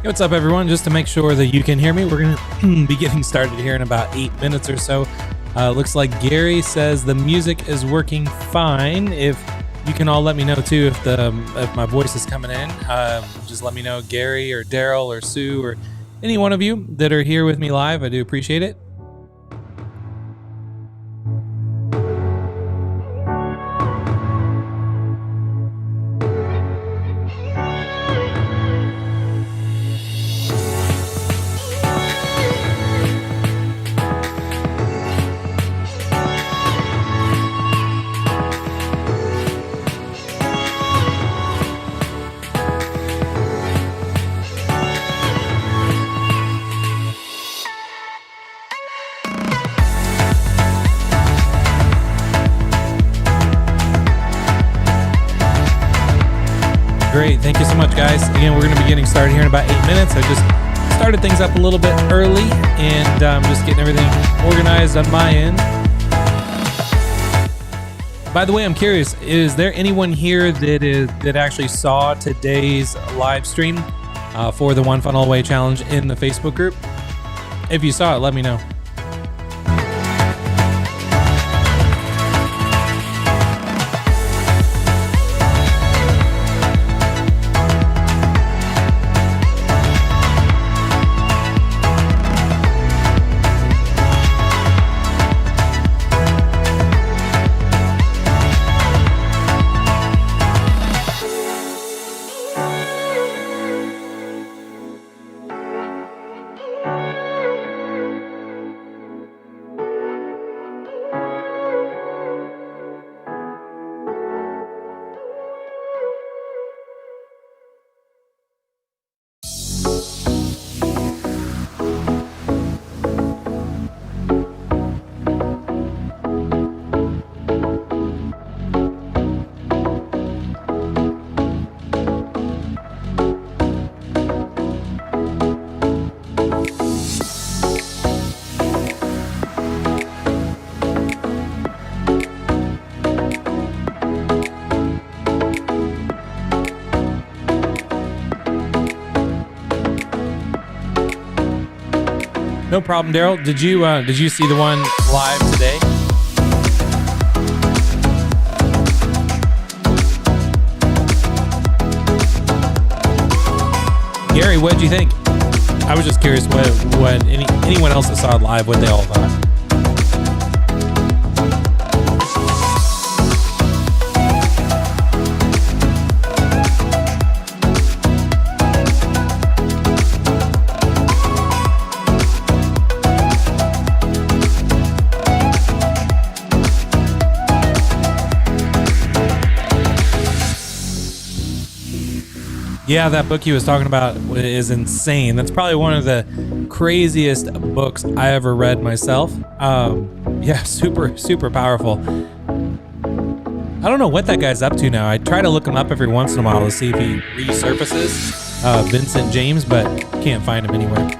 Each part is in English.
What's up, everyone? Just to make sure that you can hear me, we're going to be getting started here in about 8 minutes or so. Looks like Gary says the music is working fine. If you can all let me know too if my voice is coming in. Just let me know, Gary or Daryl or Sue or any one of you that are here with me live. I do appreciate it. Great. Thank you so much, guys. Again, we're going to be getting started here in about 8 minutes. I just started things up a little bit early and just getting everything organized on my end. By the way, I'm curious, is there anyone here that actually saw today's live stream for the One Funnel Away Challenge in the Facebook group? If you saw it, let me know. No problem, Daryl. Did you see the one live today? Gary, what did you think? I was just curious what anyone else that saw it live, what they all thought. Yeah, that book he was talking about is insane. That's probably one of the craziest books I ever read myself. Yeah, super powerful. I don't know what that guy's up to now. I try to look him up every once in a while to see if he resurfaces, Vincent James, but can't find him anywhere.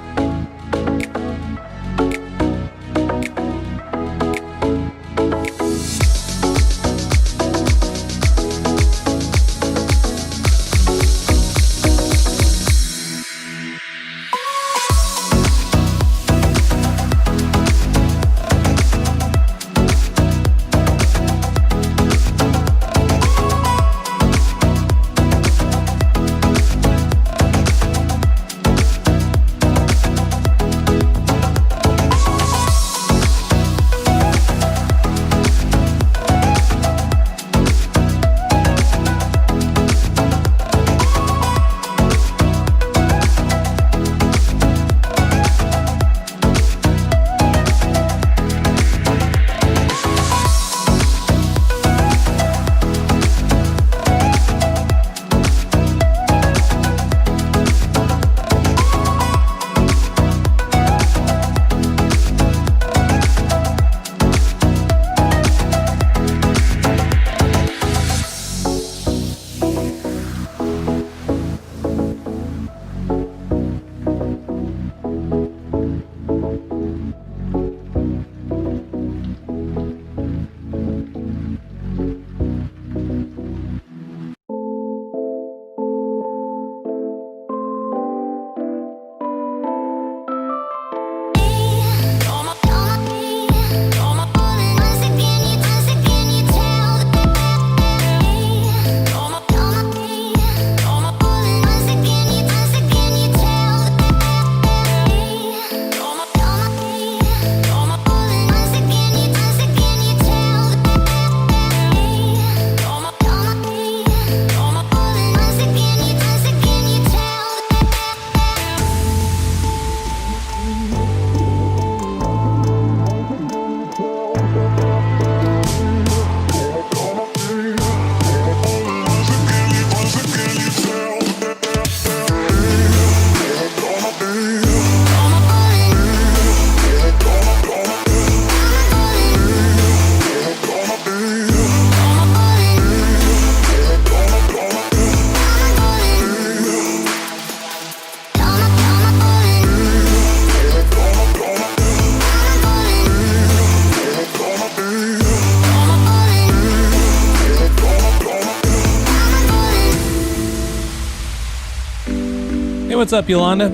what's up, Yolanda?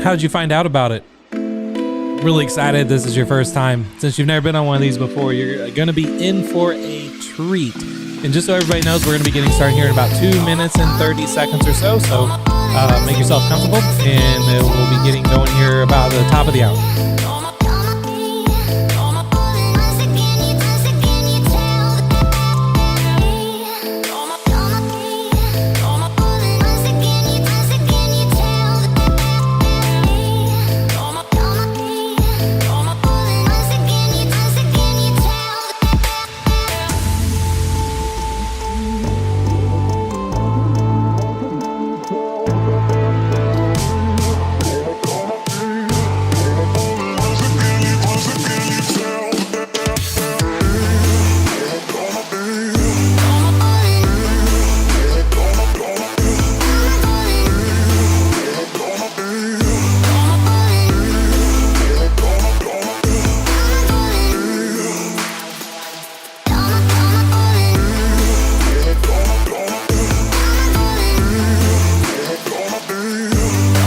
How did you find out about it? Really excited this is your first time. Since you've never been on one of these before, you're going to be in for a treat. And just so everybody knows, we're going to be getting started here in about 2 minutes and 30 seconds or so. So make yourself comfortable, and we'll be getting going here about the top of the hour.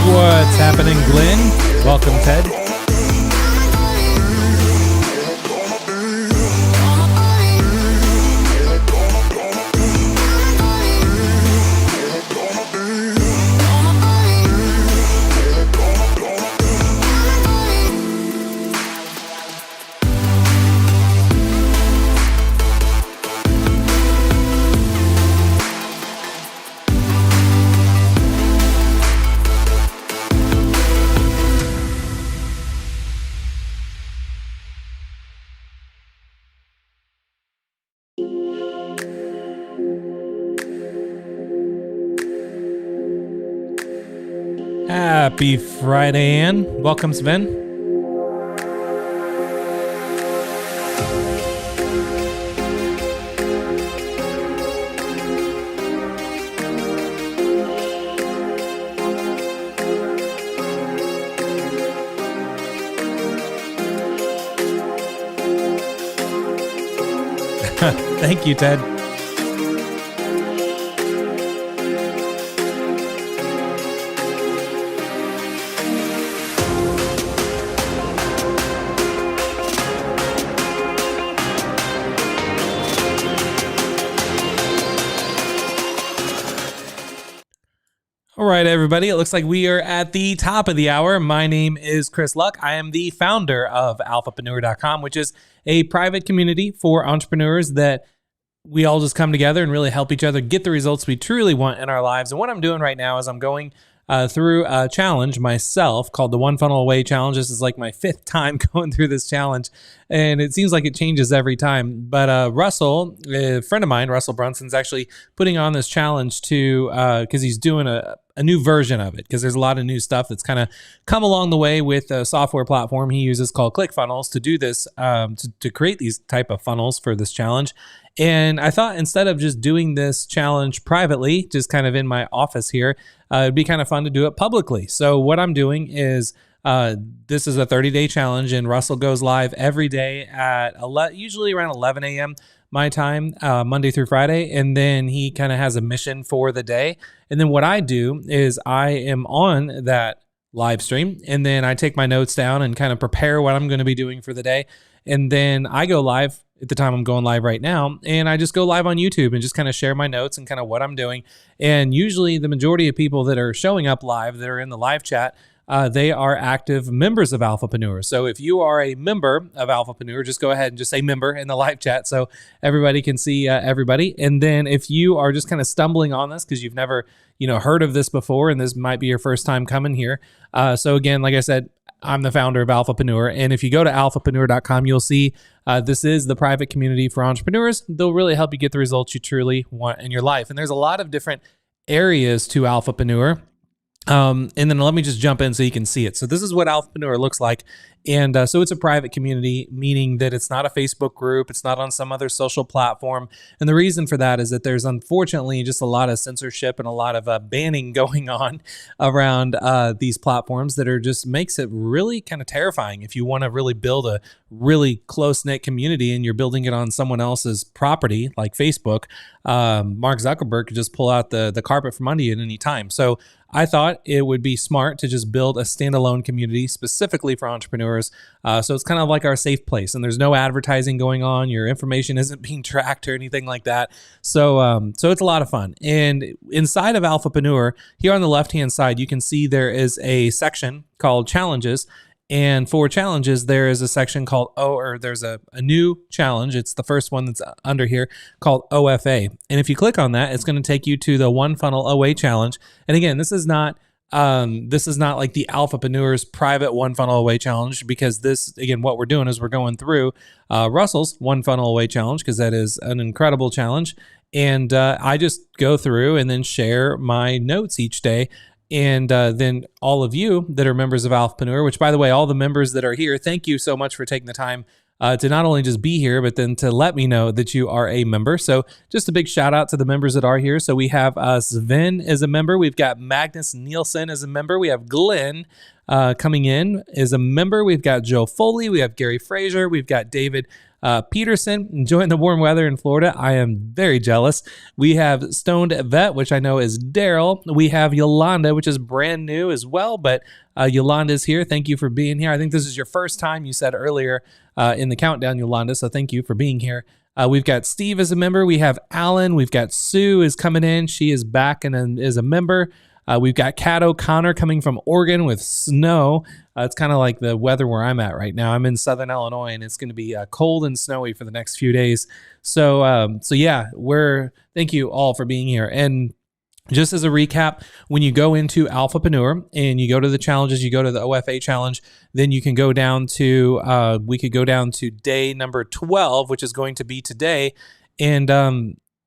What's happening, Glenn? Welcome, Ted. Happy Friday, Ann. Welcome, Sven. Thank you, Ted. All right, everybody, it looks like we are at the top of the hour. My name is Chris Luck. I am the founder of Alphapreneur.com, which is a private community for entrepreneurs that we all just come together and really help each other get the results we truly want in our lives. And what I'm doing right now is I'm going through a challenge myself called the One Funnel Away Challenge. This is like my 5th time going through this challenge, and it seems like it changes every time. But Russell, a friend of mine, Russell Brunson's actually putting on this challenge to because he's doing a new version of it, because there's a lot of new stuff that's kind of come along the way with a software platform he uses called ClickFunnels to do this, to create these type of funnels for this challenge. And I thought instead of just doing this challenge privately, just kind of in my office here, it'd be kind of fun to do it publicly. So what I'm doing is this is a 30-day challenge, and Russell goes live every day at usually around 11 a.m. my time, Monday through Friday. And then he kind of has a mission for the day. And then what I do is I am on that live stream, and then I take my notes down and kind of prepare what I'm going to be doing for the day. And then I go live at the time I'm going live right now, and I just go live on YouTube and just kind of share my notes and kind of what I'm doing. And usually the majority of people that are showing up live, that are in the live chat, they are active members of Alphapreneur. So if you are a member of Alphapreneur, just go ahead and just say member in the live chat so everybody can see everybody. And then if you are just kind of stumbling on this because you've never, heard of this before, and this might be your first time coming here. So again, like I said, I'm the founder of Alphapreneur. And if you go to alphapreneur.com, you'll see this is the private community for entrepreneurs. They'll really help you get the results you truly want in your life. And there's a lot of different areas to Alphapreneur. And then let me just jump in so you can see it. So this is what Alphapreneur looks like And so it's a private community, meaning that it's not a Facebook group. It's not on some other social platform. And the reason for that is that there's unfortunately just a lot of censorship and a lot of banning going on around these platforms that are just makes it really kind of terrifying if you want to really build a really close-knit community and you're building it on someone else's property like Facebook. Mark Zuckerberg could just pull out the carpet from under you at any time. So I thought it would be smart to just build a standalone community specifically for entrepreneurs. So it's kind of like our safe place, and there's no advertising going on. Your information isn't being tracked or anything like that. So it's a lot of fun. And inside of Alphapreneur, here on the left-hand side, you can see there is a section called Challenges. And for challenges, there is a section called there's a new challenge. It's the first one that's under here called OFA. And if you click on that, it's going to take you to the One Funnel OA challenge. And again, this is not like the Alphapreneurs private One Funnel Away challenge, because this, again, what we're doing is we're going through Russell's One Funnel Away challenge, because that is an incredible challenge. And I just go through and then share my notes each day. And then all of you that are members of Alphapreneur, which, by the way, all the members that are here, thank you so much for taking the time to not only just be here, but then to let me know that you are a member. So just a big shout out to the members that are here. So we have Sven as a member. We've got Magnus Nielsen as a member. We have Glenn coming in as a member. We've got Joe Foley. We have Gary Frazier. We've got David Peterson, enjoying the warm weather in Florida. I am very jealous. We have Stoned Vet, which I know is Daryl. We have Yolanda, which is brand new as well, but Yolanda's here. Thank you for being here. I think this is your first time, you said earlier in the countdown, Yolanda, so thank you for being here. We've got Steve as a member. We have Alan. We've got Sue is coming in. She is back and is a member. We've got Kat O'Connor coming from Oregon with snow. It's kind of like the weather where I'm at right now. I'm in Southern Illinois, and it's going to be cold and snowy for the next few days. So yeah, thank you all for being here. And just as a recap, when you go into Alphapreneur and you go to the challenges, you go to the OFA challenge, then you can go down to, we could go down to day number 12, which is going to be today. And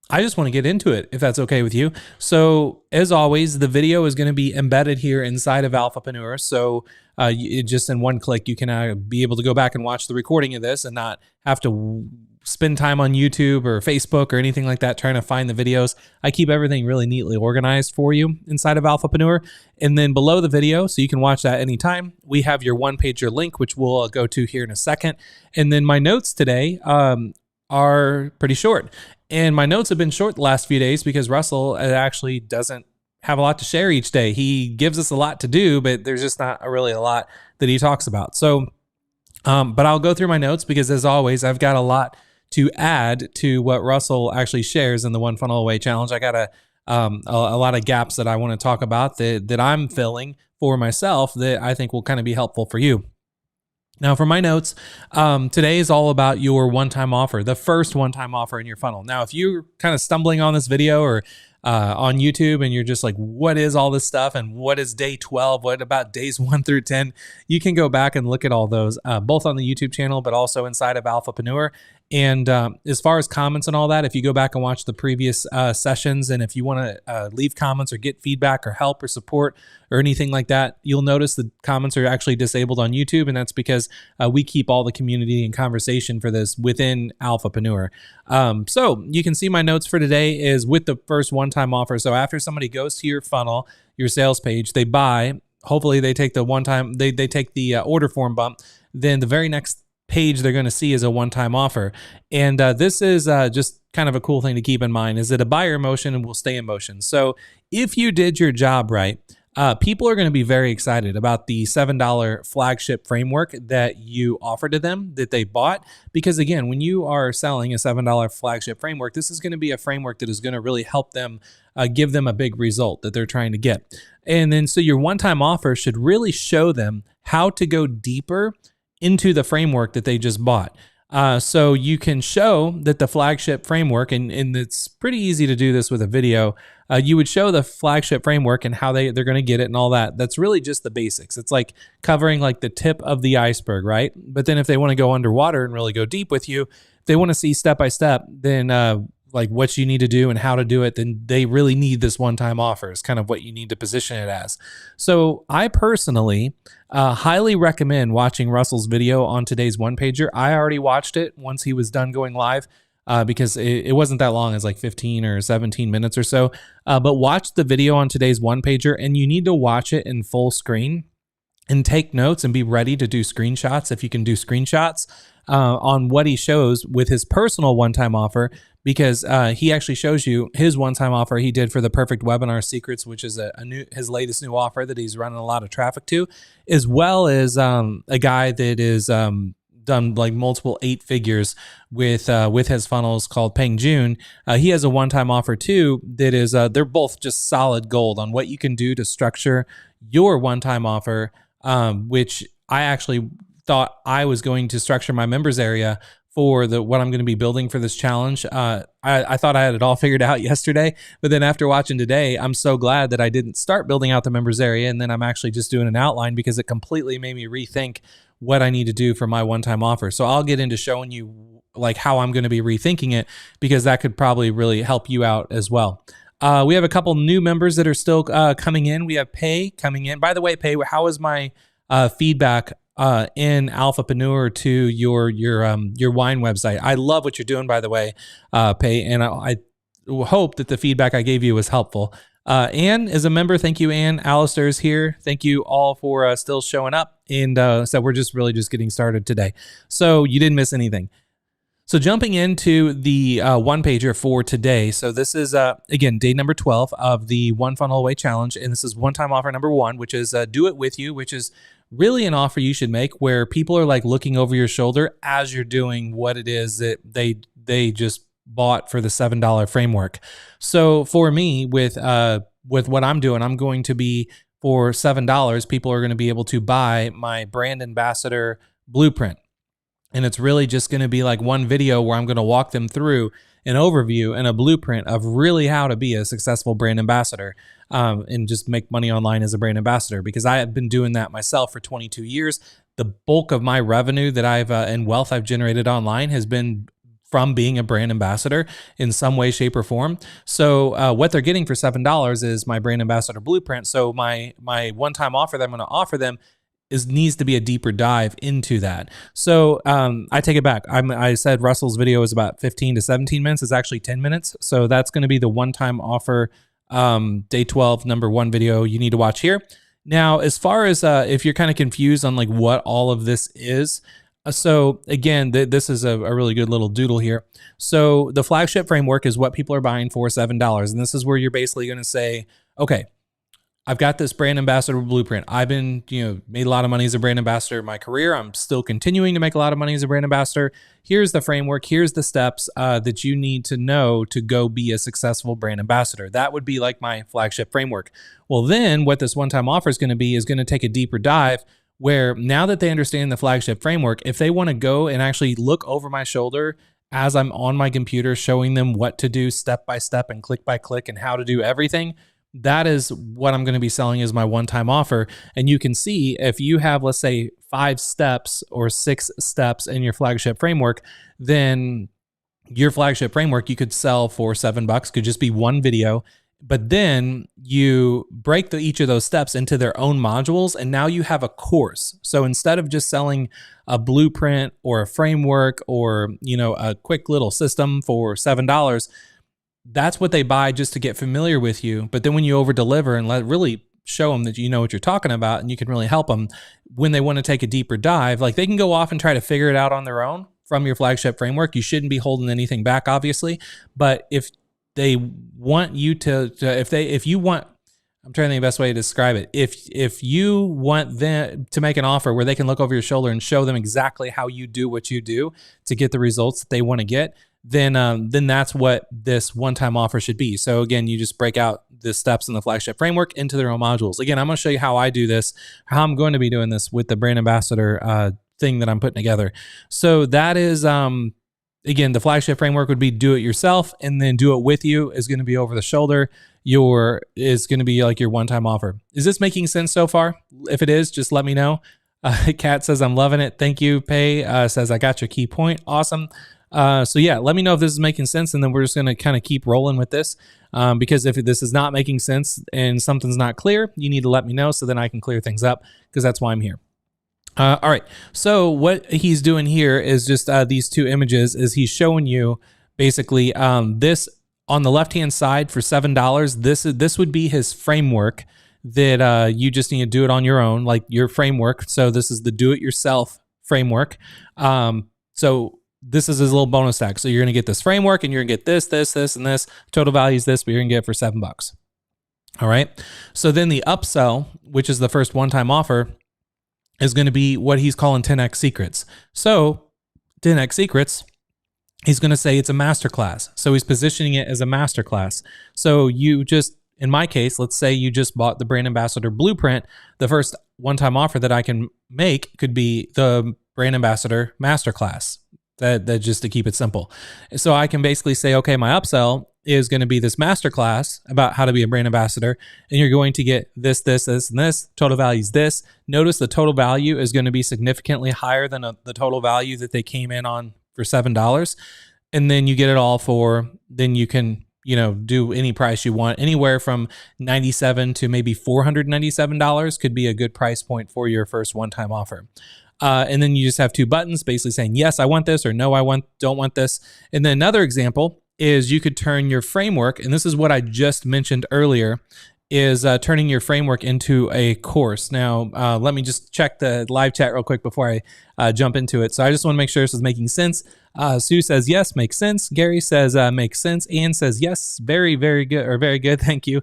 I just want to get into it, if that's okay with you. So as always, the video is going to be embedded here inside of Alphapreneur. So just in one click, you can be able to go back and watch the recording of this and not have to spend time on YouTube or Facebook or anything like that trying to find the videos. I keep everything really neatly organized for you inside of Alphapreneur. And then below the video, so you can watch that anytime, we have your one-pager link, which we'll go to here in a second. And then my notes today are pretty short. And my notes have been short the last few days because Russell actually doesn't have a lot to share each day. He gives us a lot to do, but there's just not really a lot that he talks about. So, but I'll go through my notes because, as always, I've got a lot to add to what Russell actually shares in the One Funnel Away Challenge. I got a lot of gaps that I want to talk about that I'm filling for myself that I think will kind of be helpful for you. Now, for my notes, today is all about your one-time offer, the first one-time offer in your funnel. Now, if you're kind of stumbling on this video or on YouTube and you're just like, what is all this stuff and what is day 12? What about days 1 through 10? You can go back and look at all those, both on the YouTube channel, but also inside of Alphapreneur. And as far as comments and all that, if you go back and watch the previous sessions, and if you want to leave comments or get feedback or help or support or anything like that, you'll notice the comments are actually disabled on YouTube, and that's because we keep all the community and conversation for this within Alphapreneur. So you can see my notes for today is with the first one-time offer. So after somebody goes to your funnel, your sales page, they buy, hopefully they take the one-time, they take the order form bump, then the very next page they're going to see is a one-time offer. And this is just kind of a cool thing to keep in mind, is that a buyer in motion and will stay in motion. So if you did your job right, people are going to be very excited about the $7 flagship framework that you offer to them, that they bought. Because again, when you are selling a $7 flagship framework, this is going to be a framework that is going to really help them give them a big result that they're trying to get. And then so your one-time offer should really show them how to go deeper into the framework that they just bought. So you can show that the flagship framework, and it's pretty easy to do this with a video, you would show the flagship framework and how they're going to get it and all that. That's really just the basics. It's like covering like the tip of the iceberg, right? But then if they want to go underwater and really go deep with you, if they want to see step by step, then like what you need to do and how to do it, then they really need this one-time offer is kind of what you need to position it as. So I personally highly recommend watching Russell's video on today's one pager. I already watched it once he was done going live because it wasn't that long. It's like 15 or 17 minutes or so. But watch the video on today's one pager, and you need to watch it in full screen and take notes and be ready to do screenshots if you can do screenshots on what he shows with his personal one-time offer, because he actually shows you his one-time offer he did for the Perfect Webinar Secrets, which is his latest new offer that he's running a lot of traffic to, as well as a guy that is done like multiple 8 figures with his funnels called Peng Jun. He has a one-time offer too that is they're both just solid gold on what you can do to structure your one-time offer, which I actually thought I was going to structure my members area for what I'm going to be building for this challenge. I thought I had it all figured out yesterday, but then after watching today, I'm so glad that I didn't start building out the members area, and then I'm actually just doing an outline, because it completely made me rethink what I need to do for my one-time offer. So I'll get into showing you like how I'm going to be rethinking it, because that could probably really help you out as well. We have a couple new members that are still coming in. We have Pei coming in. By the way, Pei, how is my feedback in Alphapreneur to your wine website? I love what you're doing, by the way, Pei, and I hope that the feedback I gave you was helpful. Anne is a member. Thank you, Anne. Alistair is here. Thank you all for still showing up. And so we're just really just getting started today. So you didn't miss anything. So jumping into the one pager for today. So this is, again, day number 12 of the One Funnel Away Challenge. And this is one-time offer number 1, which is do it with you, which is really an offer you should make where people are like looking over your shoulder as you're doing what it is that they just bought for the $7 framework. So for me, with what I'm doing, I'm going to be, for $7, people are going to be able to buy my brand ambassador blueprint. And it's really just going to be like one video where I'm going to walk them through an overview and a blueprint of really how to be a successful brand ambassador and just make money online as a brand ambassador, because I have been doing that myself for 22 years. The bulk of my revenue that I've and wealth I've generated online has been from being a brand ambassador in some way, shape, or form. So what they're getting for $7 is my brand ambassador blueprint. So my one-time offer that I'm going to offer them needs to be a deeper dive into that. So I take it back. I said Russell's video is about 15 to 17 minutes. It's actually 10 minutes. So that's going to be the one-time offer day 12 number 1 video you need to watch here. Now, as far as if you're kind of confused on like what all of this is, so again, this is a really good little doodle here. So the flagship framework is what people are buying for $7. And this is where you're basically going to say, okay, I've got this brand ambassador blueprint. I've been, made a lot of money as a brand ambassador in my career. I'm still continuing to make a lot of money as a brand ambassador. Here's the framework. Here's the steps that you need to know to go be a successful brand ambassador. That would be like my flagship framework. Well, then what this one-time offer is going to be is going to take a deeper dive, where now that they understand the flagship framework, if they want to go and actually look over my shoulder as I'm on my computer showing them what to do step by step and click by click and how to do everything, that is what I'm going to be selling as my one-time offer. And you can see if you have, let's say, 5 steps or 6 steps in your flagship framework, then your flagship framework you could sell for $7, could just be one video. But then you break each of those steps into their own modules, and now you have a course. So instead of just selling a blueprint or a framework or a quick little system for $7, that's what they buy just to get familiar with you. But then when you over deliver and really show them that you know what you're talking about and you can really help them when they want to take a deeper dive, like they can go off and try to figure it out on their own from your flagship framework. You shouldn't be holding anything back, obviously. But if they want you if you want, I'm trying to think of the best way to describe it. If you want them to make an offer where they can look over your shoulder and show them exactly how you do what you do to get the results that they want to get, then that's what this one-time offer should be. So again, you just break out the steps in the flagship framework into their own modules. Again, I'm going to show you how I do this, how I'm going to be doing this with the brand ambassador thing that I'm putting together. So that is, again, the flagship framework would be do it yourself, and then do it with you is going to be over the shoulder. Is going to be like your one-time offer. Is this making sense so far? If it is, just let me know. Kat says, I'm loving it. Thank you. Pei says, I got your key point. Awesome. So yeah, let me know if this is making sense, and then we're just going to kind of keep rolling with this. Because if this is not making sense and something's not clear, you need to let me know so then I can clear things up, because that's why I'm here. All right. So what he's doing here is just these two images is he's showing you basically this on the left-hand side for $7. This would be his framework that you just need to do it on your own, like your framework. So this is the do-it-yourself framework. So this is his little bonus stack. So you're going to get this framework, and you're going to get this, and this. Total value is this, but you're going to get it for $7. All right. So then the upsell, which is the first one-time offer, is going to be what he's calling 10x secrets. So 10x secrets, he's going to say it's a masterclass. So he's positioning it as a masterclass. So you just, in my case, let's say you just bought the brand ambassador blueprint. The first one-time offer that I can make could be the brand ambassador masterclass. That just to keep it simple. So I can basically say, okay, my upsell is going to be this masterclass about how to be a brand ambassador, and you're going to get this, and this. Total value is this. Notice the total value is going to be significantly higher than the total value that they came in on for $7. And then you get it all for, then you can, do any price you want. Anywhere from $97 to maybe $497 could be a good price point for your first one-time offer. And then you just have two buttons basically saying, yes, I want this, or no, don't want this. And then another example is you could turn your framework, and this is what I just mentioned earlier, is turning your framework into a course. Now, let me just check the live chat real quick before I jump into it. So I just want to make sure this is making sense. Sue says, yes, makes sense. Gary says, makes sense. Ann says, yes, very, very good, or very good. Thank you.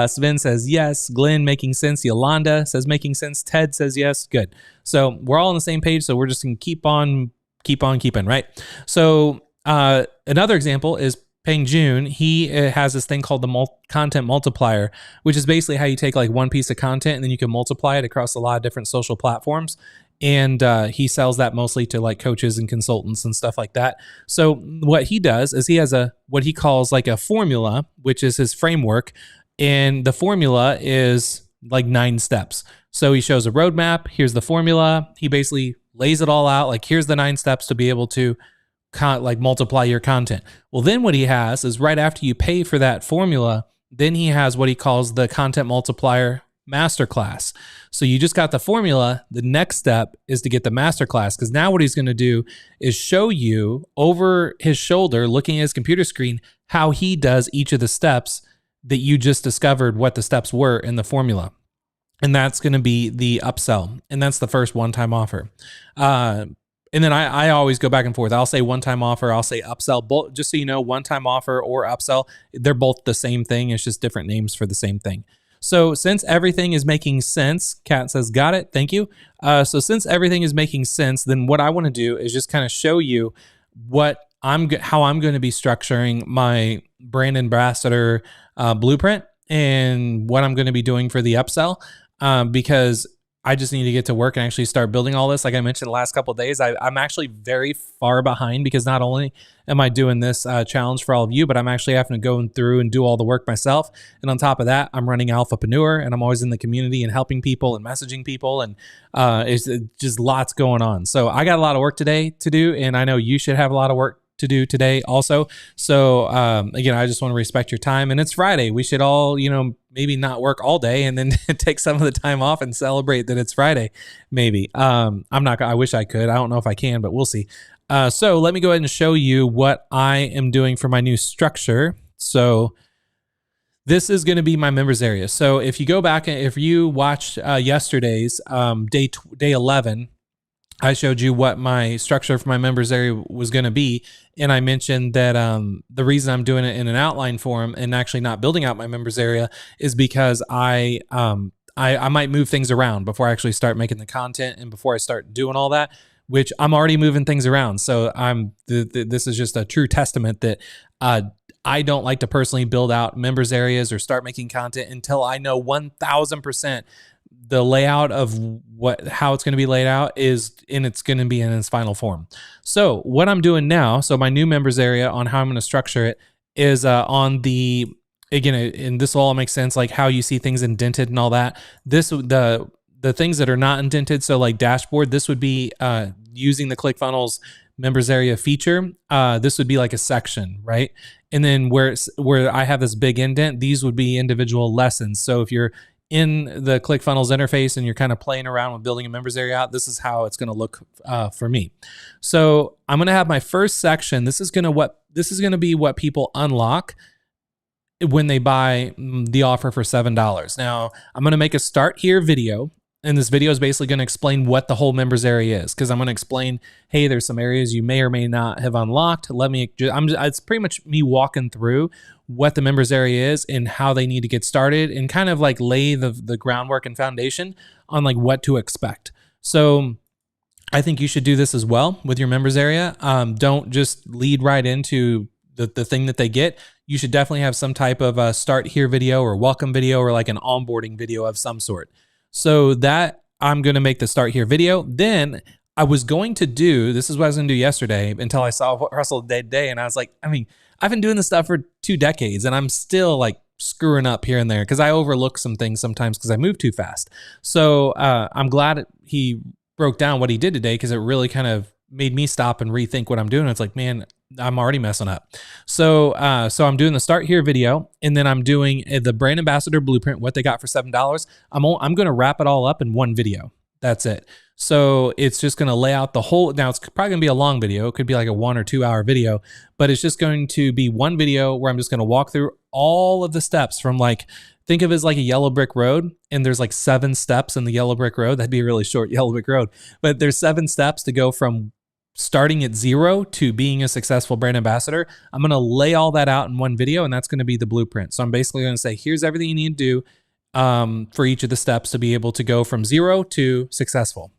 Sven says, yes. Glenn, making sense. Yolanda says, making sense. Ted says, yes. Good. So we're all on the same page. So we're just going to keep on keeping, right? So another example is Peng Joon. He has this thing called the content multiplier, which is basically how you take like one piece of content and then you can multiply it across a lot of different social platforms. And he sells that mostly to like coaches and consultants and stuff like that. So what he does is he has what he calls like a formula, which is his framework. And the formula is like 9 steps. So he shows a roadmap. Here's the formula. He basically lays it all out. Like, here's the 9 steps to be able to multiply your content. Well, then what he has is right after you pay for that formula, then he has what he calls the content multiplier masterclass. So you just got the formula. The next step is to get the masterclass, because now what he's going to do is show you over his shoulder, looking at his computer screen, how he does each of the steps that you just discovered what the steps were in the formula. And that's going to be the upsell. And that's the first one-time offer. And then I always go back and forth. I'll say one-time offer. I'll say upsell. Both, just so you know, one-time offer or upsell, they're both the same thing. It's just different names for the same thing. So since everything is making sense, Kat says, got it. Thank you. So since everything is making sense, then what I want to do is just kind of show you how I'm going to be structuring my brand ambassador blueprint and what I'm going to be doing for the upsell, because I just need to get to work and actually start building all this. Like I mentioned the last couple of days, I'm actually very far behind, because not only am I doing this challenge for all of you, but I'm actually having to go through and do all the work myself. And on top of that, I'm running Alphapreneur, and I'm always in the community and helping people and messaging people. And it's just lots going on. So I got a lot of work today to do, and I know you should have a lot of work to do today also. So again, I just want to respect your time, and it's Friday. We should all, maybe not work all day and then take some of the time off and celebrate that it's Friday. Maybe. I wish I could. I don't know if I can, but we'll see. So let me go ahead and show you what I am doing for my new structure. So this is going to be my members area. So if you go back, if you watched yesterday's day 11, I showed you what my structure for my members area was going to be. And I mentioned that the reason I'm doing it in an outline form and actually not building out my members area is because I might move things around before I actually start making the content and before I start doing all that, which I'm already moving things around. So this is just a true testament that I don't like to personally build out members areas or start making content until I know 1000% the layout of how it's going to be laid out it's going to be in its final form. So what I'm doing now, so my new members area on how I'm going to structure it is on the, again, and this will all make sense, like how you see things indented and all that. The things that are not indented, so like dashboard, this would be using the ClickFunnels members area feature, this would be like a section, right? And then where I have this big indent, these would be individual lessons. So if you're in the ClickFunnels interface and you're kind of playing around with building a members area out, this is how it's going to look for me. So I'm going to have my first section. This is going to be what people unlock when they buy the offer for $7. Now I'm going to make a start here video. And this video is basically going to explain what the whole members area is, because I'm going to explain, hey, there's some areas you may or may not have unlocked. It's pretty much me walking through what the members area is and how they need to get started, and kind of like lay the groundwork and foundation on like what to expect. So I think you should do this as well with your members area. Don't just lead right into the thing that they get. You should definitely have some type of a start here video or welcome video or like an onboarding video of some sort. So that I'm going to make the start here video. Then I was going to do, this is what I was going to do yesterday until I saw what Russell did today. And I was like, I mean, I've been doing this stuff for 2 decades and I'm still like screwing up here and there because I overlook some things sometimes because I move too fast. So I'm glad he broke down what he did today, because it really kind of made me stop and rethink what I'm doing. It's like, man, I'm already messing up. So I'm doing the start here video, and then I'm doing the brand ambassador blueprint, what they got for $7. I'm going to wrap it all up in one video. That's it. So it's just going to lay out the whole, now it's probably going to be a long video. It could be like a 1 or 2 hour video, but it's just going to be one video where I'm just going to walk through all of the steps from, like, think of it as like a yellow brick road, and there's like 7 steps in the yellow brick road. That'd be a really short yellow brick road, but there's 7 steps to go from starting at 0 to being a successful brand ambassador. I'm going to lay all that out in one video, and that's going to be the blueprint. So I'm basically going to say, here's everything you need to do for each of the steps to be able to go from 0 to successful.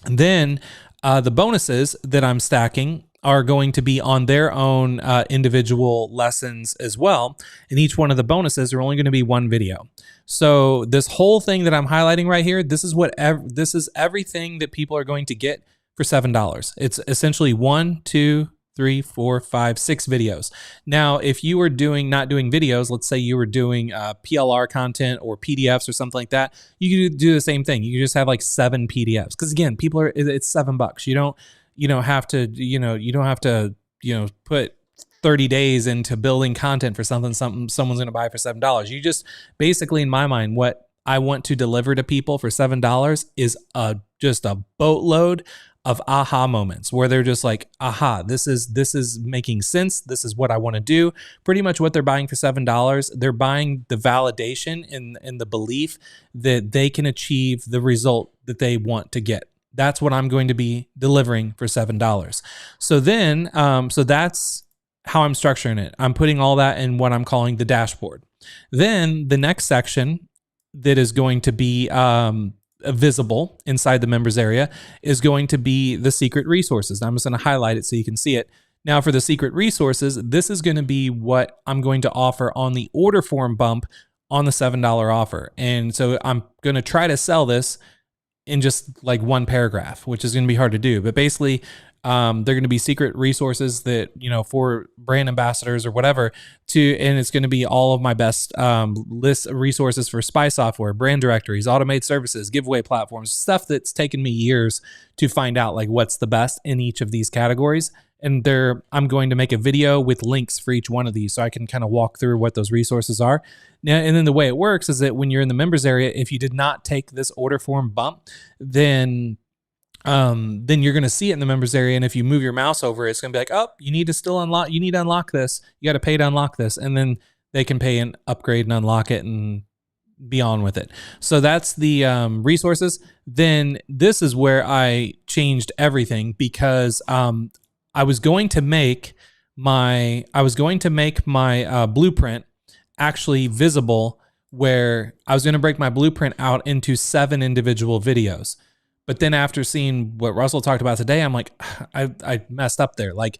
And then the bonuses that I'm stacking are going to be on their own individual lessons as well. And each one of the bonuses are only going to be one video. So this whole thing that I'm highlighting right here, this is everything that people are going to get for $7. It's essentially 1, 2, 3, 4, 5, 6 videos. Now, if you were not doing videos, let's say you were doing PLR content or PDFs or something like that, you could do the same thing. You could just have like 7 PDFs. Because again, it's $7. You don't have to put 30 days into building content for something someone's going to buy for $7. You just basically, in my mind, what I want to deliver to people for $7 is just a boatload of aha moments where they're just like, aha, this is making sense. This is what I want to do. Pretty much what they're buying for $7, they're buying the validation and the belief that they can achieve the result that they want to get. That's what I'm going to be delivering for $7. So then, so that's how I'm structuring it. I'm putting all that in what I'm calling the dashboard. Then the next section that is going to be visible inside the members area is going to be the secret resources. I'm just going to highlight it so you can see it. Now for the secret resources, this is going to be what I'm going to offer on the order form bump on the $7 offer. And so I'm going to try to sell this in just like one paragraph, which is going to be hard to do. But basically, they're going to be secret resources that, for brand ambassadors or whatever and it's going to be all of my best list of resources for spy software, brand directories, automated services, giveaway platforms, stuff that's taken me years to find out like what's the best in each of these categories. And I'm going to make a video with links for each one of these so I can kind of walk through what those resources are. Now, and then the way it works is that when you're in the members area, if you did not take this order form bump, then you're going to see it in the members area. And if you move your mouse over, it's going to be like, oh, you need to unlock this. You got to pay to unlock this. And then they can pay and upgrade and unlock it and be on with it. So that's the resources. Then this is where I changed everything because I was going to make my blueprint actually visible, where I was going to break my blueprint out into 7 individual videos. But then after seeing what Russell talked about today, I'm like, I messed up there. Like,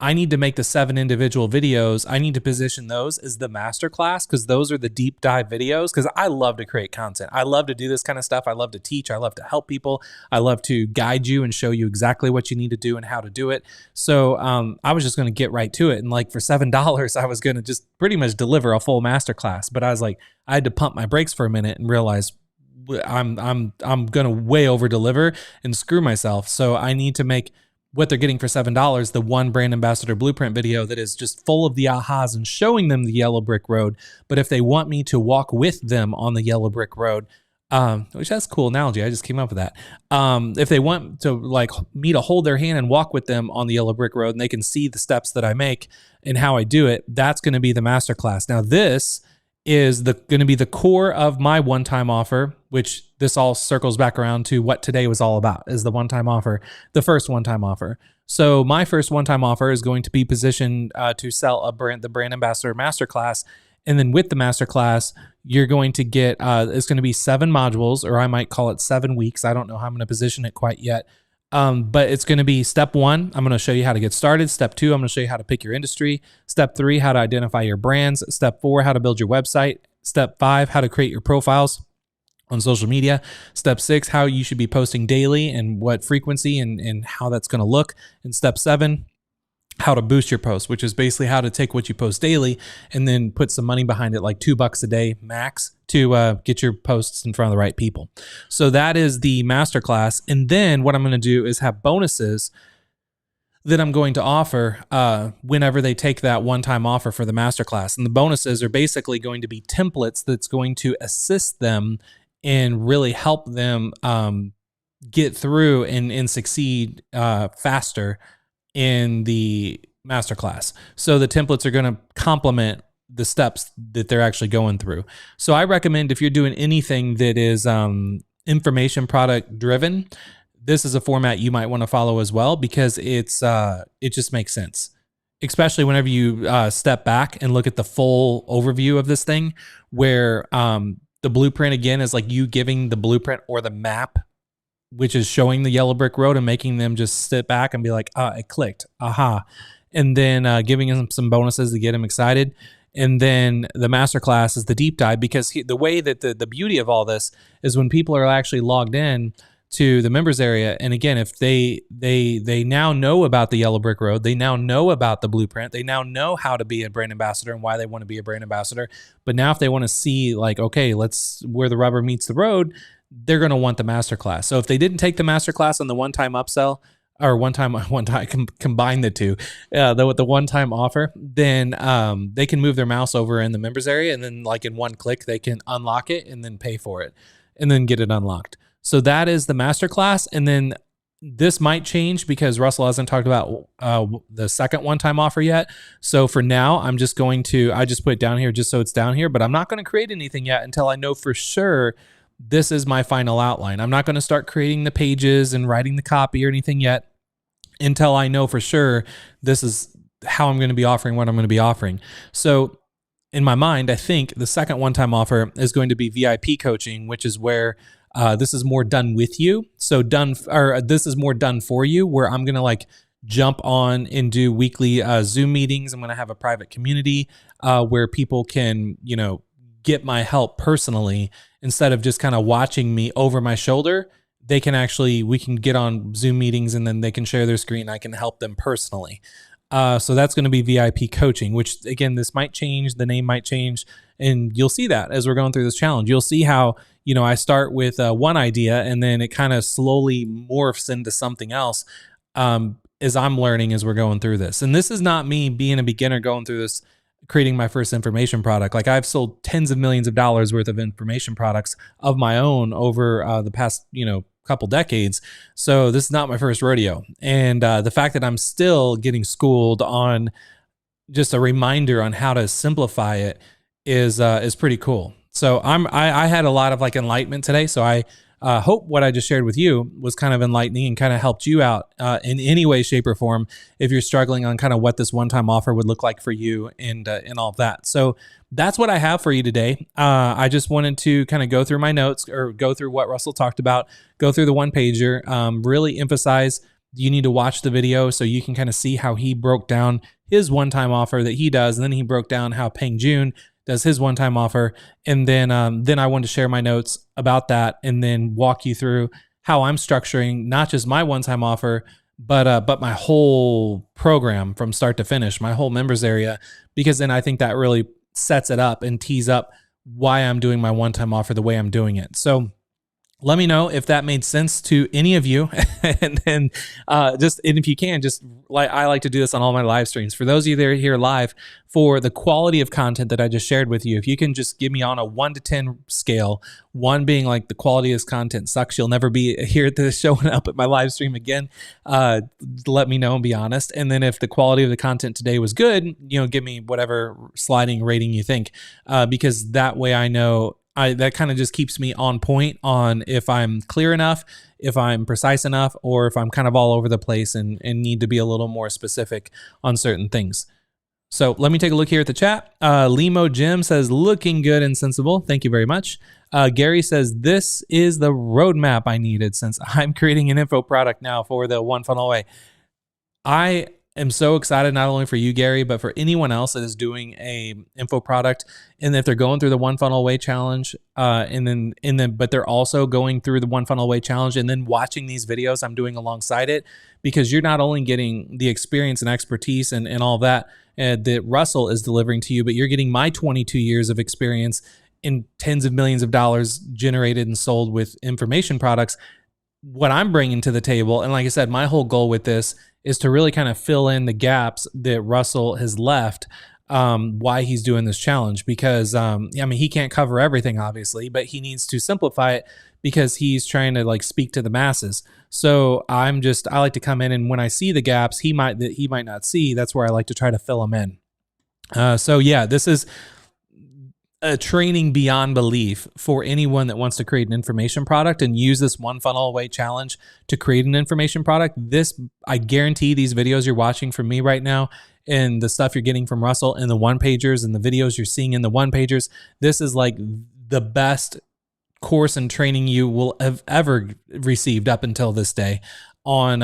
I need to make the 7 individual videos. I need to position those as the masterclass, because those are the deep dive videos. Because I love to create content. I love to do this kind of stuff. I love to teach. I love to help people. I love to guide you and show you exactly what you need to do and how to do it. So I was just going to get right to it. And like for $7, I was going to just pretty much deliver a full masterclass. But I was like, I had to pump my brakes for a minute and realize I'm going to way over deliver and screw myself. So I need to make what they're getting for $7, the one brand ambassador blueprint video that is just full of the ahas and showing them the yellow brick road. But if they want me to walk with them on the yellow brick road, which that's a cool analogy. I just came up with that. If they want to like me to hold their hand and walk with them on the yellow brick road and they can see the steps that I make and how I do it, that's going to be the masterclass. Now this is going to be the core of my one-time offer, which this all circles back around to what today was all about, is the one-time offer, the first one-time offer. So my first one-time offer is going to be positioned to sell the brand ambassador masterclass. And then with the masterclass, you're going to get, it's going to be 7 modules, or I might call it 7 weeks. I don't know how I'm going to position it quite yet. But it's going to be step 1. I'm going to show you how to get started. Step 2, I'm going to show you how to pick your industry. Step 3, how to identify your brands. Step 4, how to build your website. Step 5, how to create your profiles on social media. Step 6, how you should be posting daily and what frequency and how that's going to look. And step 7, how to boost your posts, which is basically how to take what you post daily and then put some money behind it, like $2 a day max, to get your posts in front of the right people. So that is the masterclass. And then what I'm going to do is have bonuses that I'm going to offer whenever they take that one-time offer for the masterclass. And the bonuses are basically going to be templates that's going to assist them and really help them get through and succeed faster in the masterclass. So the templates are going to complement the steps that they're actually going through. So I recommend, if you're doing anything that is information product driven, this is a format you might want to follow as well, because it just makes sense, especially whenever you step back and look at the full overview of this thing, where the blueprint again is like you giving the blueprint or the map, which is showing the yellow brick road and making them just sit back and be like, it clicked, aha. And then giving them some bonuses to get them excited. And then the masterclass is the deep dive, because the way that the beauty of all this is when people are actually logged in to the members area. And again, if they now know about the yellow brick road, they now know about the blueprint, they now know how to be a brand ambassador and why they want to be a brand ambassador. But now if they want to see like, okay, where the rubber meets the road, they're going to want the masterclass. So if they didn't take the masterclass on the one-time upsell, or combine the two, the one-time offer, then they can move their mouse over in the members area, and then like in one click, they can unlock it and then pay for it and then get it unlocked. So that is the masterclass. And then this might change because Russell hasn't talked about the second one-time offer yet. So for now, I just put it down here just so it's down here, but I'm not going to create anything yet until I know for sure this is my final outline. I'm not going to start creating the pages and writing the copy or anything yet until I know for sure this is how I'm going to be offering what I'm going to be offering. So in my mind, I think the second one-time offer is going to be VIP coaching, which is where this is more done with you. This is more done for you, where I'm going to like jump on and do weekly Zoom meetings. I'm going to have a private community where people can, get my help personally. Instead of just kind of watching me over my shoulder, we can get on Zoom meetings and then they can share their screen. I can help them personally. So that's going to be VIP coaching, which again, this might change, the name might change, and you'll see that as we're going through this challenge. You'll see how, I start with one idea and then it kind of slowly morphs into something else as I'm learning as we're going through this. And this is not me being a beginner going through this, creating my first information product. Like I've sold tens of millions of dollars worth of information products of my own over the past, couple decades. So this is not my first rodeo. And the fact that I'm still getting schooled on just a reminder on how to simplify it is pretty cool. So I had a lot of like enlightenment today. So I hope what I just shared with you was kind of enlightening and kind of helped you out in any way, shape, or form if you're struggling on kind of what this one-time offer would look like for you and all of that. So that's what I have for you today. I just wanted to kind of go through my notes, or go through what Russell talked about, go through the one-pager, really emphasize you need to watch the video so you can kind of see how he broke down his one-time offer that he does, and then he broke down how Peng Jun does his one-time offer. And then I wanted to share my notes about that and then walk you through how I'm structuring not just my one-time offer, but my whole program from start to finish, my whole members area, because then I think that really sets it up and tees up why I'm doing my one-time offer the way I'm doing it. So Let me know if that made sense to any of you. And then and if you can, just like I like to do this on all my live streams. For those of you that are here live, for the quality of content that I just shared with you, if you can just give me on a 1 to 10 scale, 1 being like the quality of this content sucks, you'll never be here to showing up at my live stream again. Let me know and be honest. And then if the quality of the content today was good, give me whatever sliding rating you think, because that way I know. That kind of just keeps me on point on if I'm clear enough, if I'm precise enough, or if I'm kind of all over the place and need to be a little more specific on certain things. So let me take a look here at the chat. Limo Jim says, looking good and sensible. Thank you very much. Gary says, this is the roadmap I needed since I'm creating an info product now for the One Funnel Away. I am so excited not only for you, Gary, but for anyone else that is doing a info product, and if they're going through the One Funnel Away challenge, but they're also going through the One Funnel Away challenge and then watching these videos I'm doing alongside it, because you're not only getting the experience and expertise and all that that Russell is delivering to you, but you're getting my 22 years of experience in tens of millions of dollars generated and sold with information products. What I'm bringing to the table, and like I said, my whole goal with this is to really kind of fill in the gaps that Russell has left, why he's doing this challenge, because he can't cover everything obviously, but he needs to simplify it because he's trying to like speak to the masses. So I like to come in, and when I see the gaps he might not see, that's where I like to try to fill them in. So yeah, this is a training beyond belief for anyone that wants to create an information product and use this One Funnel Away challenge to create an information product. I guarantee these videos you're watching from me right now and the stuff you're getting from Russell and the one-pagers and the videos you're seeing in the one-pagers, this is like the best course and training you will have ever received up until this day on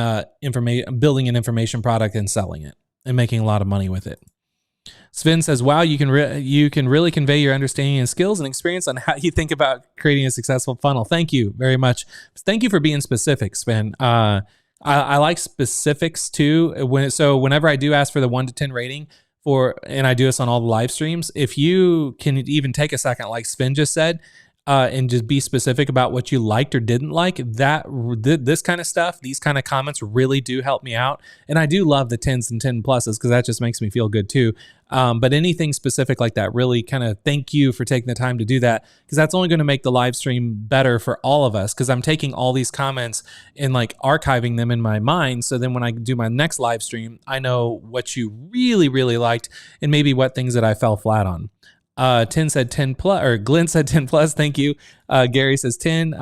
building an information product and selling it and making a lot of money with it. Sven says, wow, you can really convey your understanding and skills and experience on how you think about creating a successful funnel. Thank you very much. Thank you for being specific, Sven. I like specifics too. Whenever I do ask for the 1 to 10 rating and I do this on all the live streams, if you can even take a second, like Sven just said, and just be specific about what you liked or didn't like, this kind of stuff, these kind of comments really do help me out. And I do love the 10s and 10 pluses because that just makes me feel good too. But anything specific like that, really kind of thank you for taking the time to do that, because that's only going to make the live stream better for all of us, because I'm taking all these comments and like archiving them in my mind. So then when I do my next live stream, I know what you really, really liked and maybe what things that I fell flat on. 10 said 10 plus, or Glenn said 10 plus. Thank you. Gary says 10.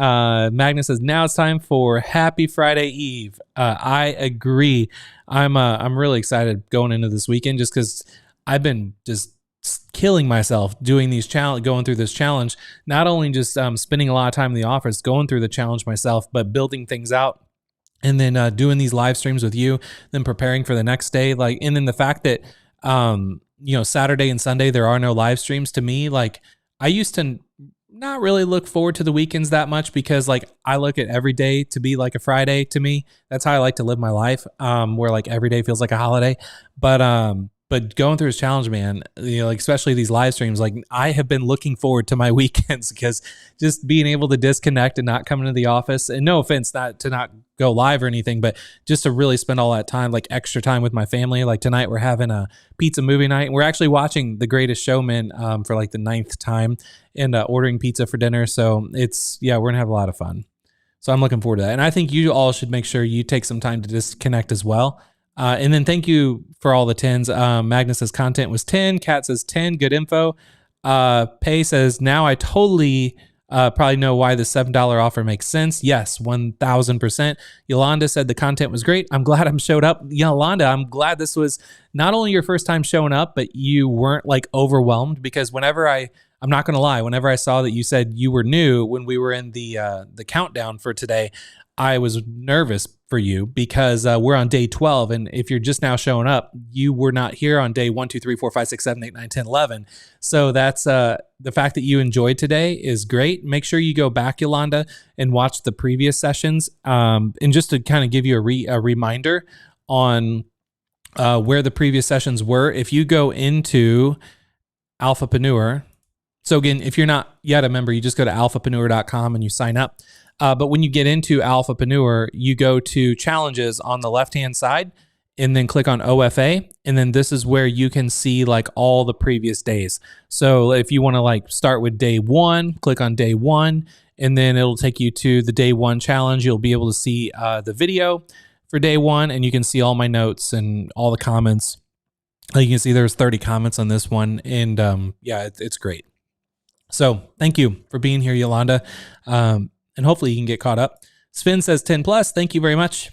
Magnus says, now it's time for Happy Friday Eve. I agree. I'm really excited going into this weekend, just because I've been just killing myself doing going through this challenge. Not only just spending a lot of time in the office going through the challenge myself, but building things out. And then doing these live streams with you, then preparing for the next day. And then the fact that, Saturday and Sunday, there are no live streams. To me, like, I used to not really look forward to the weekends that much, because like I look at every day to be like a Friday to me. That's how I like to live my life, where like every day feels like a holiday. But going through this challenge, man, especially these live streams, like I have been looking forward to my weekends, because just being able to disconnect and not come into the office, and no offense, not go live or anything, but just to really spend all that time, like extra time with my family. Like tonight we're having a pizza movie night, and we're actually watching The Greatest Showman for like the 9th time, and ordering pizza for dinner. So we're gonna have a lot of fun. So I'm looking forward to that. And I think you all should make sure you take some time to disconnect as well. And then thank you for all the 10s. Magnus says content was 10. Kat says 10. Good info. Pay says, now I totally probably know why the $7 offer makes sense. Yes, 1000%. Yolanda said the content was great. I'm glad I'm showed up. Yolanda, I'm glad this was not only your first time showing up, but you weren't like overwhelmed, because I'm not going to lie, whenever I saw that you said you were new when we were in the countdown for today, I was nervous for you, because we're on day 12. And if you're just now showing up, you were not here on day 1, 2, 3, 4, 5, 6, 7, 8, 9, 10, 11. So that's the fact that you enjoyed today is great. Make sure you go back, Yolanda, and watch the previous sessions. And just to kind of give you a reminder on where the previous sessions were, if you go into Alphapreneur. So again, if you're not yet a member, you just go to alphapreneur.com and you sign up. But when you get into Alphapreneur, you go to challenges on the left-hand side and then click on OFA. And then this is where you can see like all the previous days. So if you want to like start with day 1, click on day 1, and then it'll take you to the day 1 challenge. You'll be able to see the video for day 1, and you can see all my notes and all the comments. You can see there's 30 comments on this one, and yeah, it's great. So thank you for being here, Yolanda, and hopefully you can get caught up. Sven says 10 plus. Thank you very much.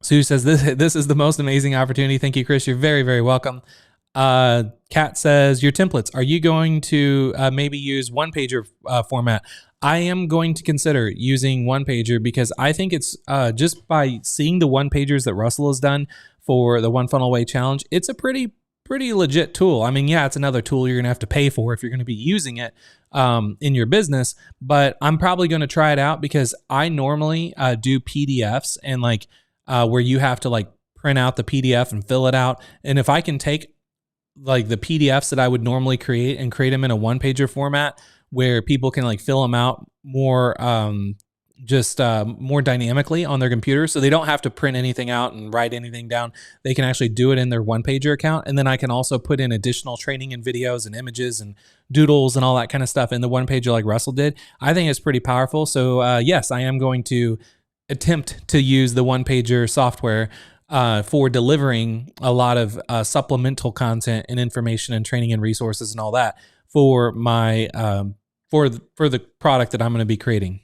Sue says this is the most amazing opportunity. Thank you, Chris. You're very, very welcome. Kat says your templates. Are you going to maybe use one-pager format? I am going to consider using one-pager because I think it's just by seeing the one-pagers that Russell has done for the One Funnel Away Challenge, it's a pretty legit tool. I mean, yeah, it's another tool you're going to have to pay for if you're going to be using it in your business, but I'm probably going to try it out because I normally do PDFs and like where you have to like print out the PDF and fill it out. And if I can take like the PDFs that I would normally create and create them in a one-pager format where people can like fill them out more more dynamically on their computer, so they don't have to print anything out and write anything down. They can actually do it in their one-pager account, and then I can also put in additional training and videos and images and doodles and all that kind of stuff in the one-pager like Russell did. I think it's pretty powerful. So yes, I am going to attempt to use the one-pager software for delivering a lot of supplemental content and information and training and resources and all that for my for the product that I'm going to be creating.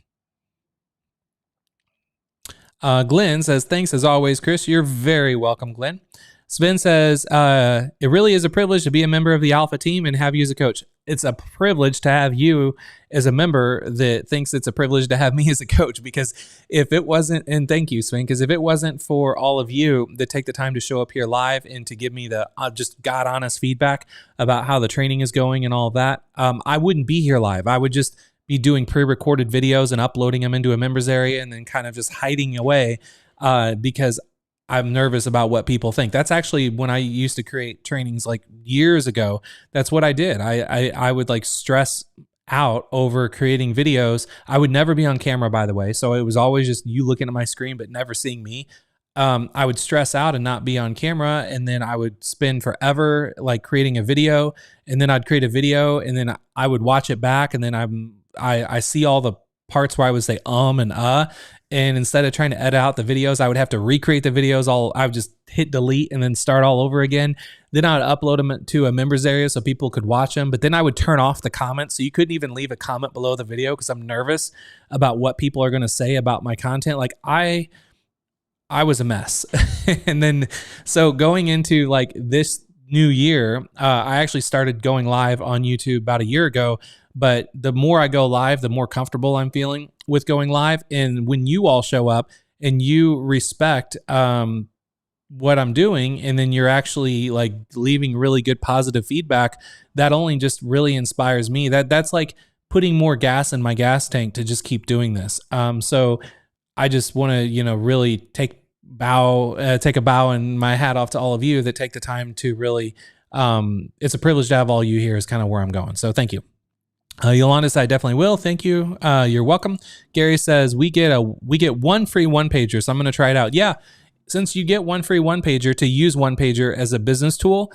Glenn says, thanks as always, Chris. You're very welcome, Glenn. Sven says, it really is a privilege to be a member of the Alpha team and have you as a coach. It's a privilege to have you as a member that thinks it's a privilege to have me as a coach, because if it wasn't, and thank you, Sven, because if it wasn't for all of you that take the time to show up here live and to give me the just God honest feedback about how the training is going and all of that, I wouldn't be here live. I would just be doing pre-recorded videos and uploading them into a members area and then kind of just hiding away because I'm nervous about what people think. That's actually when I used to create trainings like years ago. That's what I did. I would like stress out over creating videos. I would never be on camera, by the way. So it was always just you looking at my screen, but never seeing me. I would stress out and not be on camera. And then I would spend forever like creating a video, and then I'd create a video and then I would watch it back. And then I see all the parts where I would say and and instead of trying to edit out the videos, I would have to recreate the videos. I would just hit delete and then start all over again. Then I would upload them to a members area so people could watch them. But then I would turn off the comments, so you couldn't even leave a comment below the video because I'm nervous about what people are going to say about my content. Like I was a mess. And then so going into like this new year, I actually started going live on YouTube about a year ago. But the more I go live, the more comfortable I'm feeling with going live. And when you all show up and you respect what I'm doing, and then you're actually like leaving really good positive feedback, that only just really inspires me. That's like putting more gas in my gas tank to just keep doing this. So I just want to, really take a bow and my hat off to all of you that take the time to really, it's a privilege to have all you here is kind of where I'm going. So thank you. Yolanda said, I definitely will. Thank you. You're welcome. Gary says, we get one free one pager. So I'm going to try it out. Yeah. Since you get one free one pager to use one pager as a business tool,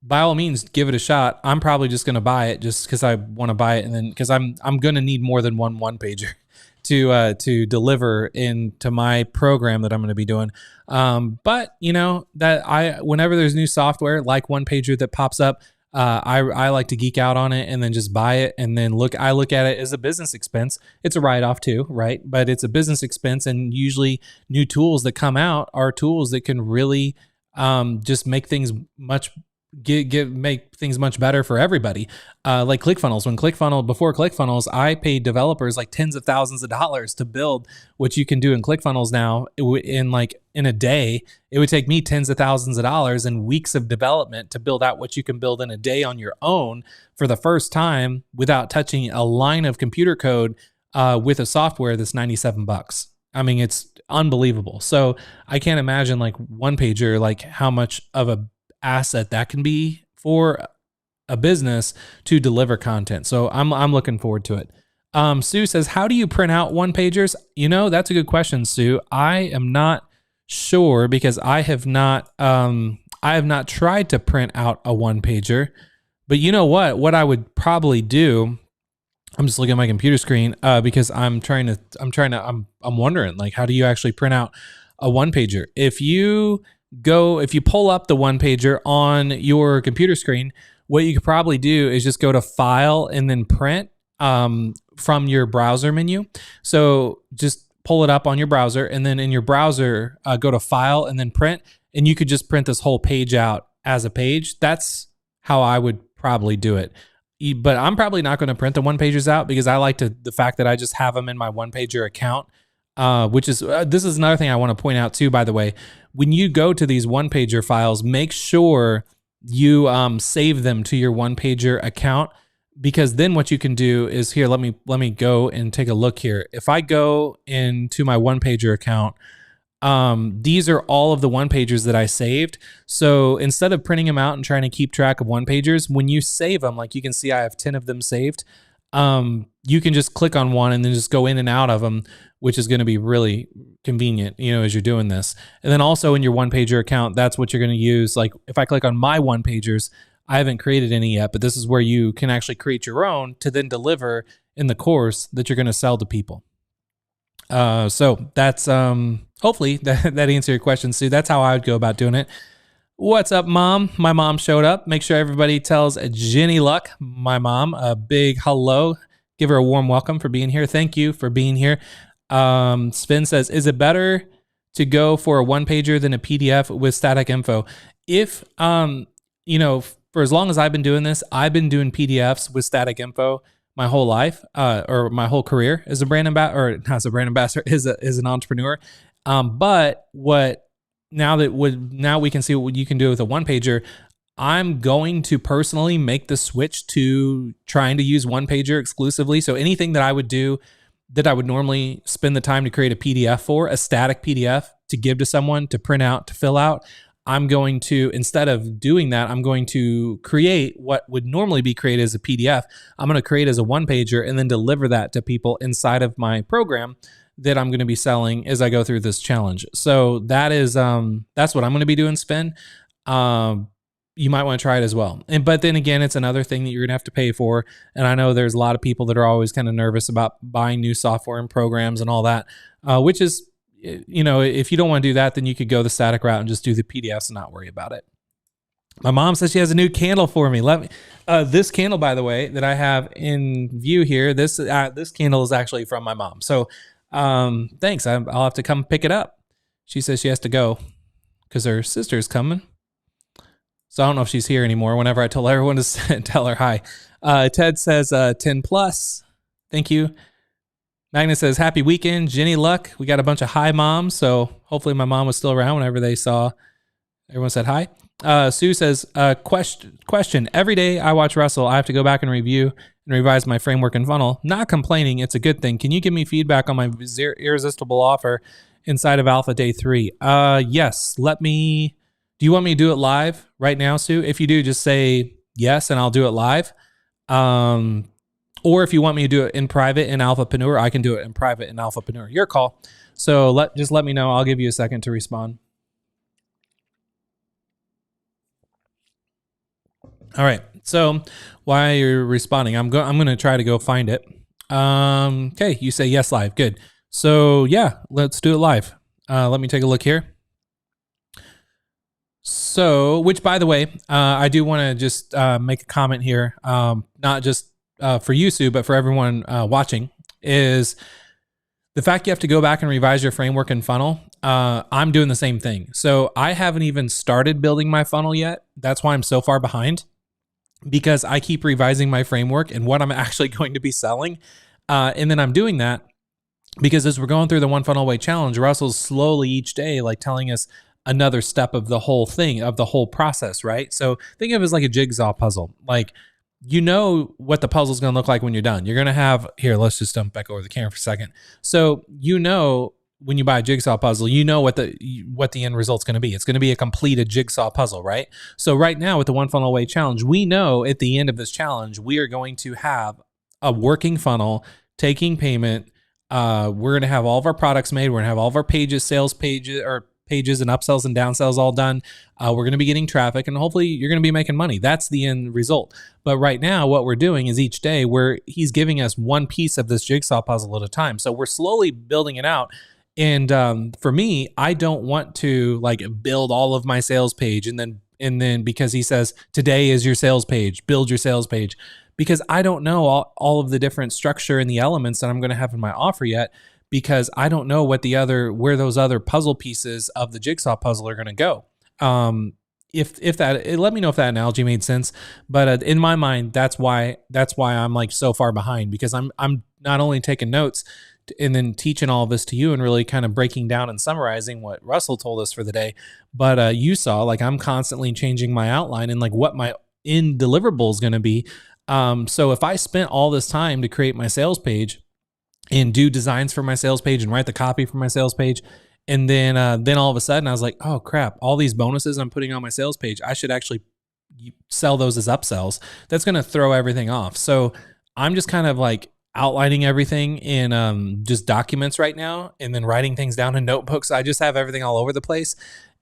by all means, give it a shot. I'm probably just going to buy it just because I want to buy it. And then because I'm going to need more than one pager to deliver into my program that I'm going to be doing. But whenever there's new software like one pager that pops up, I like to geek out on it and then just buy it. And then I look at it as a business expense. It's a write-off too, right? But it's a business expense. And usually new tools that come out are tools that can really just make things make things much better for everybody. Like ClickFunnels. Before ClickFunnels, I paid developers like tens of thousands of dollars to build what you can do in ClickFunnels now. In a day, it would take me tens of thousands of dollars and weeks of development to build out what you can build in a day on your own for the first time without touching a line of computer code with a software that's $97. I mean, it's unbelievable. So I can't imagine like one pager, like how much of a asset that can be for a business to deliver content. So I'm looking forward to it. Sue says, how do you print out one pagers? That's a good question, Sue. I am not sure because I have not tried to print out a one pager. But you know what I would probably do, I'm just looking at my computer screen because I'm wondering, like, how do you actually print out a one pager? If you pull up the one pager on your computer screen, what you could probably do is just go to File and then Print from your browser menu. So just pull it up on your browser, and then in your browser, go to File and then Print, and you could just print this whole page out as a page. That's how I would probably do it. But I'm probably not going to print the one pagers out because I like the fact that I just have them in my one pager account, which is, this is another thing I want to point out too, by the way. When you go to these one pager files, make sure you save them to your one pager account, because then what you can do is, here, let me go and take a look here. If I go into my one pager account, these are all of the one pagers that I saved. So instead of printing them out and trying to keep track of one pagers, when you save them, like you can see I have 10 of them saved. You can just click on one and then just go in and out of them, which is going to be really convenient, as you're doing this. And then also in your one pager account, that's what you're going to use. Like if I click on my one pagers, I haven't created any yet, but this is where you can actually create your own to then deliver in the course that you're going to sell to people. So that's, hopefully that answered your question, Sue. That's how I would go about doing it. What's up, Mom? My mom showed up. Make sure everybody tells Jenny Luck, my mom, a big hello. Give her a warm welcome for being here. Thank you for being here. Sven says, is it better to go for a one pager than a PDF with static info? If, for as long as I've been doing this, I've been doing PDFs with static info my whole life, or my whole career as a brand ambassador, or not as a brand ambassador, as an entrepreneur. But now we can see what you can do with a one pager. I'm going to personally make the switch to trying to use one pager exclusively. So anything that I would do that I would normally spend the time to create a PDF for, a static PDF to give to someone to print out, to fill out, I'm going to, instead of doing that, I'm going to create what would normally be created as a PDF. I'm going to create as a one pager and then deliver that to people inside of my program that I'm going to be selling as I go through this challenge. So that is, that's what I'm going to be doing, Spin. You might want to try it as well. But then again, it's another thing that you're going to have to pay for. And I know there's a lot of people that are always kind of nervous about buying new software and programs and all that, which is, if you don't want to do that, then you could go the static route and just do the PDFs and not worry about it. My mom says she has a new candle for me. This candle, by the way, that I have in view here, this candle is actually from my mom. So thanks. I'll have to come pick it up. She says she has to go because her sister's coming. So I don't know if she's here anymore. Whenever I tell everyone to tell her hi. Ted says 10 plus. Thank you. Magnus says, happy weekend, Jenny Luck. We got a bunch of hi moms, so hopefully my mom was still around whenever they saw everyone said hi. Sue says, question. Every day I watch Russell, I have to go back and review and revise my framework and funnel. Not complaining, it's a good thing. Can you give me feedback on my irresistible offer inside of Alpha Day 3? Yes, do you want me to do it live right now, Sue? If you do, just say yes and I'll do it live. Or if you want me to do it in private in Alphapreneur, I can do it in private in Alphapreneur. Your call. So just let me know. I'll give you a second to respond. All right. So while you're responding, I'm going to try to go find it. Okay. You say yes live. Good. So yeah, let's do it live. Let me take a look here. So, which by the way, I do want to just make a comment here. Not just for you, Sue, but for everyone watching, is the fact you have to go back and revise your framework and funnel. I'm doing the same thing. So I haven't even started building my funnel yet. That's why I'm so far behind, because I keep revising my framework and what I'm actually going to be selling. And then I'm doing that because as we're going through the One Funnel Away challenge, Russell's slowly each day like telling us another step of the whole thing, of the whole process, right? So think of it as like a jigsaw puzzle. Like, what the puzzle is going to look like when you're done. You're going to have, here, let's just jump back over the camera for a second. So, when you buy a jigsaw puzzle, what the end result's going to be. It's going to be a completed jigsaw puzzle, right? So right now with the One Funnel Away challenge, we know at the end of this challenge, we are going to have a working funnel taking payment. We're going to have all of our products made. We're going to have all of our pages, sales pages, or pages and upsells and downsells all done. We're going to be getting traffic, and hopefully you're going to be making money. That's the end result. But right now, what we're doing is each day he's giving us one piece of this jigsaw puzzle at a time. So we're slowly building it out. And for me, I don't want to like build all of my sales page and then because he says today is your sales page, build your sales page, because I don't know all of the different structure and the elements that I'm going to have in my offer yet, because I don't know where those other puzzle pieces of the jigsaw puzzle are going to go. Let me know if that analogy made sense. But in my mind, that's why I'm like so far behind, because I'm not only taking notes and then teaching all of this to you and really kind of breaking down and summarizing what Russell told us for the day. But you saw, like, I'm constantly changing my outline and like what my end deliverable is going to be. So if I spent all this time to create my sales page and do designs for my sales page and write the copy for my sales page, and then all of a sudden I was like, oh crap, all these bonuses I'm putting on my sales page, I should actually sell those as upsells. That's going to throw everything off. So I'm just kind of like outlining everything in just documents right now, and then writing things down in notebooks. I just have everything all over the place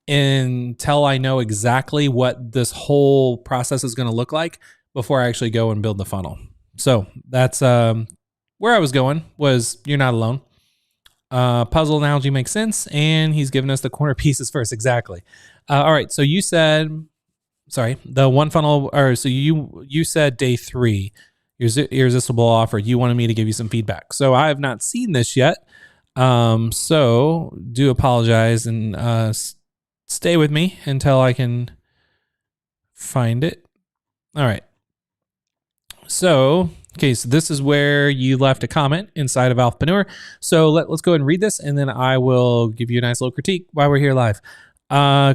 until I know exactly what this whole process is going to look like before I actually go and build the funnel. So that's where I was going, was you're not alone. Puzzle analogy makes sense, and he's given us the corner pieces first. Exactly. All right. So you said, the one funnel, or so you said day 3, irresistible offer. You wanted me to give you some feedback. So I have not seen this yet. So do apologize, and stay with me until I can find it. All right. So, okay, so this is where you left a comment inside of Alphapreneur. So let's go ahead and read this, and then I will give you a nice little critique while we're here live.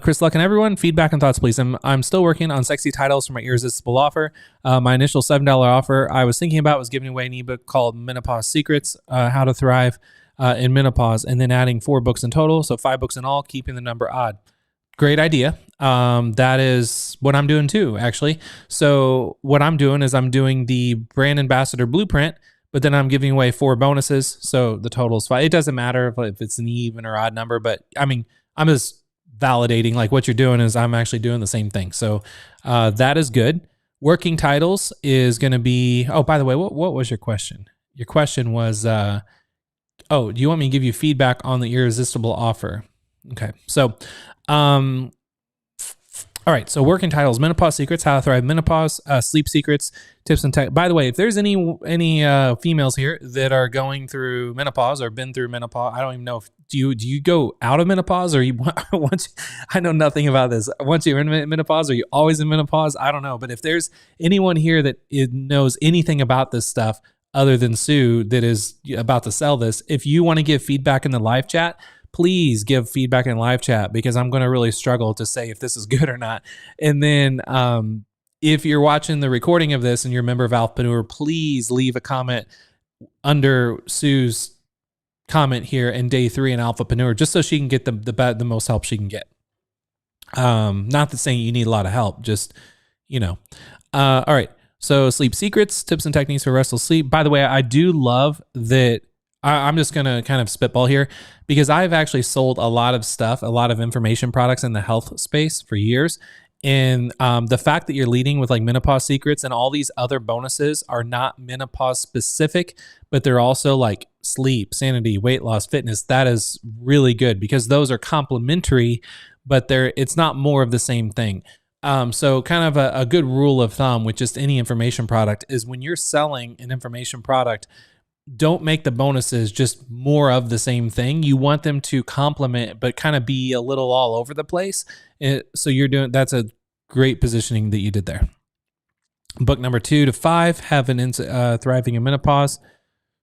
Chris Luck and everyone, feedback and thoughts, please. I'm still working on sexy titles for my irresistible offer. My initial $7 offer I was thinking about was giving away an ebook called Menopause Secrets, How to Thrive in Menopause, and then adding 4 books in total, so 5 books in all, keeping the number odd. Great idea. That is what I'm doing too, actually. So what I'm doing is I'm doing the brand ambassador blueprint, but then I'm giving away 4 bonuses. So the total is 5. It doesn't matter if it's an even or odd number, but I mean, I'm just validating like what you're doing is I'm actually doing the same thing. So that is good. Working titles is going to be, oh, by the way, what was your question? Your question was, do you want me to give you feedback on the irresistible offer? Okay. So, all right. So working titles: Menopause Secrets, How to Thrive Menopause, Sleep Secrets, Tips and Tech. By the way, if there's any females here that are going through menopause or been through menopause, I don't even know if do you go out of menopause, or you once, I know nothing about this. Once you're in menopause, are you always in menopause? I don't know. But if there's anyone here that knows anything about this stuff other than Sue that is about to sell this, if you want to give feedback in the live chat, please give feedback in live chat, because I'm going to really struggle to say if this is good or not. And then if you're watching the recording of this and you're a member of Alphapreneur, please leave a comment under Sue's comment here in day 3 in Alphapreneur, just so she can get the most help she can get. Not that saying you need a lot of help, just, all right. So Sleep Secrets, Tips and Techniques for Restful Sleep. By the way, I do love that. I'm just going to kind of spitball here, because I've actually sold a lot of stuff, a lot of information products in the health space for years. And the fact that you're leading with like Menopause Secrets and all these other bonuses are not menopause specific, but they're also like sleep, sanity, weight loss, fitness. That is really good, because those are complementary, but it's not more of the same thing. So kind of a good rule of thumb with just any information product is, when you're selling an information product, don't make the bonuses just more of the same thing. You want them to complement, but kind of be a little all over the place. So that's a great positioning that you did there. Book number 2 to 5, Thriving in Menopause.